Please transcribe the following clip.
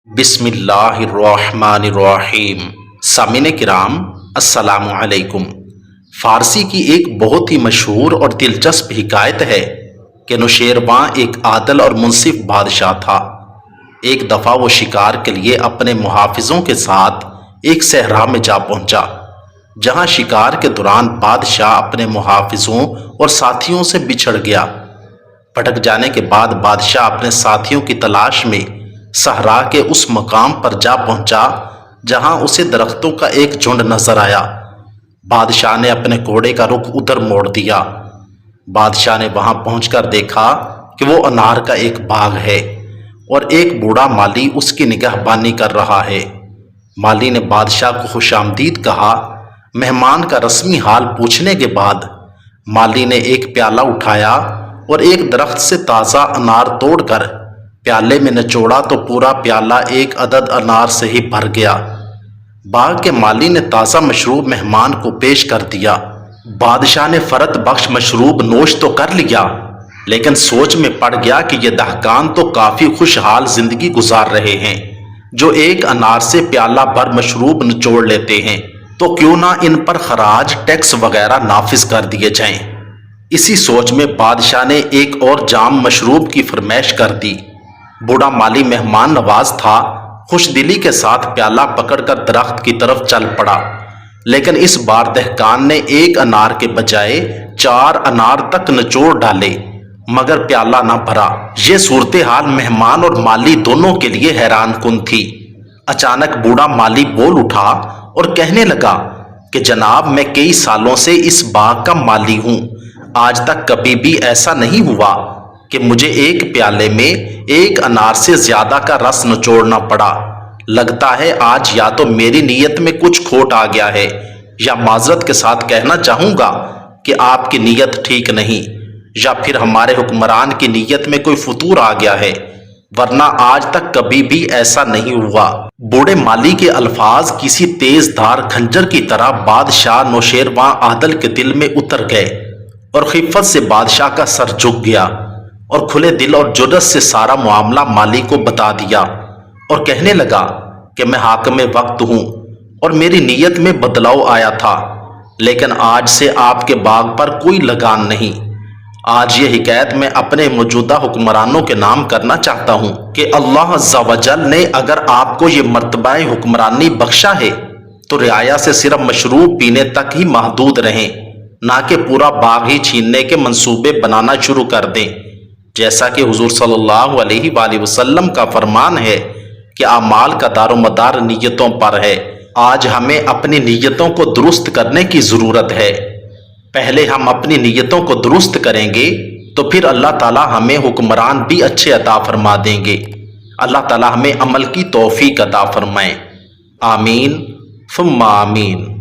بسم اللہ الرحمن الرحیم۔ سامعین کرام السلام علیکم۔ فارسی کی ایک بہت ہی مشہور اور دلچسپ حکایت ہے کہ نوشیروان ایک عادل اور منصف بادشاہ تھا۔ ایک دفعہ وہ شکار کے لیے اپنے محافظوں کے ساتھ ایک صحرا میں جا پہنچا، جہاں شکار کے دوران بادشاہ اپنے محافظوں اور ساتھیوں سے بچھڑ گیا۔ بھٹک جانے کے بعد بادشاہ اپنے ساتھیوں کی تلاش میں صحرا کے اس مقام پر جا پہنچا جہاں اسے درختوں کا ایک جھنڈ نظر آیا۔ بادشاہ نے اپنے گھوڑے کا رخ ادھر موڑ دیا۔ بادشاہ نے وہاں پہنچ کر دیکھا کہ وہ انار کا ایک باغ ہے اور ایک بوڑھا مالی اس کی نگہبانی کر رہا ہے۔ مالی نے بادشاہ کو خوش آمدید کہا۔ مہمان کا رسمی حال پوچھنے کے بعد مالی نے ایک پیالہ اٹھایا اور ایک درخت سے تازہ انار توڑ کر پیالے میں نچوڑا تو پورا پیالہ ایک عدد انار سے ہی بھر گیا۔ باغ کے مالی نے تازہ مشروب مہمان کو پیش کر دیا۔ بادشاہ نے فرت بخش مشروب نوش تو کر لیا، لیکن سوچ میں پڑ گیا کہ یہ دہقان تو کافی خوشحال زندگی گزار رہے ہیں، جو ایک انار سے پیالہ بھر مشروب نچوڑ لیتے ہیں، تو کیوں نہ ان پر خراج ٹیکس وغیرہ نافذ کر دیے جائیں۔ اسی سوچ میں بادشاہ نے ایک اور جام مشروب کی فرمائش کر دی۔ بوڑھا مالی مہمان نواز تھا، خوش دلی کے ساتھ پیالہ پکڑ کر درخت کی طرف چل پڑا، لیکن اس بار دہقان نے ایک انار کے بجائے 4 انار تک نچوڑ ڈالے، مگر پیالہ نہ بھرا۔ یہ صورتحال مہمان اور مالی دونوں کے لیے حیران کن تھی۔ اچانک بوڑھا مالی بول اٹھا اور کہنے لگا کہ جناب، میں کئی سالوں سے اس باغ کا مالی ہوں، آج تک کبھی بھی ایسا نہیں ہوا کہ مجھے ایک پیالے میں ایک انار سے زیادہ کا رس نچوڑنا پڑا۔ لگتا ہے آج یا تو میری نیت میں کچھ کھوٹ آ گیا ہے، یا معذرت کے ساتھ کہنا چاہوں گا کہ آپ کی نیت ٹھیک نہیں، یا پھر ہمارے حکمران کی نیت میں کوئی فطور آ گیا ہے، ورنہ آج تک کبھی بھی ایسا نہیں ہوا۔ بوڑھے مالی کے الفاظ کسی تیز دھار خنجر کی طرح بادشاہ نوشیروان عادل کے دل میں اتر گئے، اور خفت سے بادشاہ کا سر جھک گیا اور کھلے دل اور جرأت سے سارا معاملہ مالی کو بتا دیا، اور کہنے لگا کہ میں حاکم وقت ہوں اور میری نیت میں بدلاؤ آیا تھا، لیکن آج سے آپ کے باغ پر کوئی لگان نہیں۔ آج یہ حکایت میں اپنے موجودہ حکمرانوں کے نام کرنا چاہتا ہوں کہ اللہ عز و جل نے اگر آپ کو یہ مرتبہ حکمرانی بخشا ہے تو رعایا سے صرف مشروب پینے تک ہی محدود رہیں، نہ کہ پورا باغ ہی چھیننے کے منصوبے بنانا شروع کر دیں، جیسا کہ حضور صلی اللہ علیہ وآلہ وسلم کا فرمان ہے کہ اعمال کا دار و مدار نیتوں پر ہے۔ آج ہمیں اپنی نیتوں کو درست کرنے کی ضرورت ہے۔ پہلے ہم اپنی نیتوں کو درست کریں گے تو پھر اللہ تعالی ہمیں حکمران بھی اچھے عطا فرما دیں گے۔ اللہ تعالی ہمیں عمل کی توفیق عطا فرمائے۔ آمین ثم آمین۔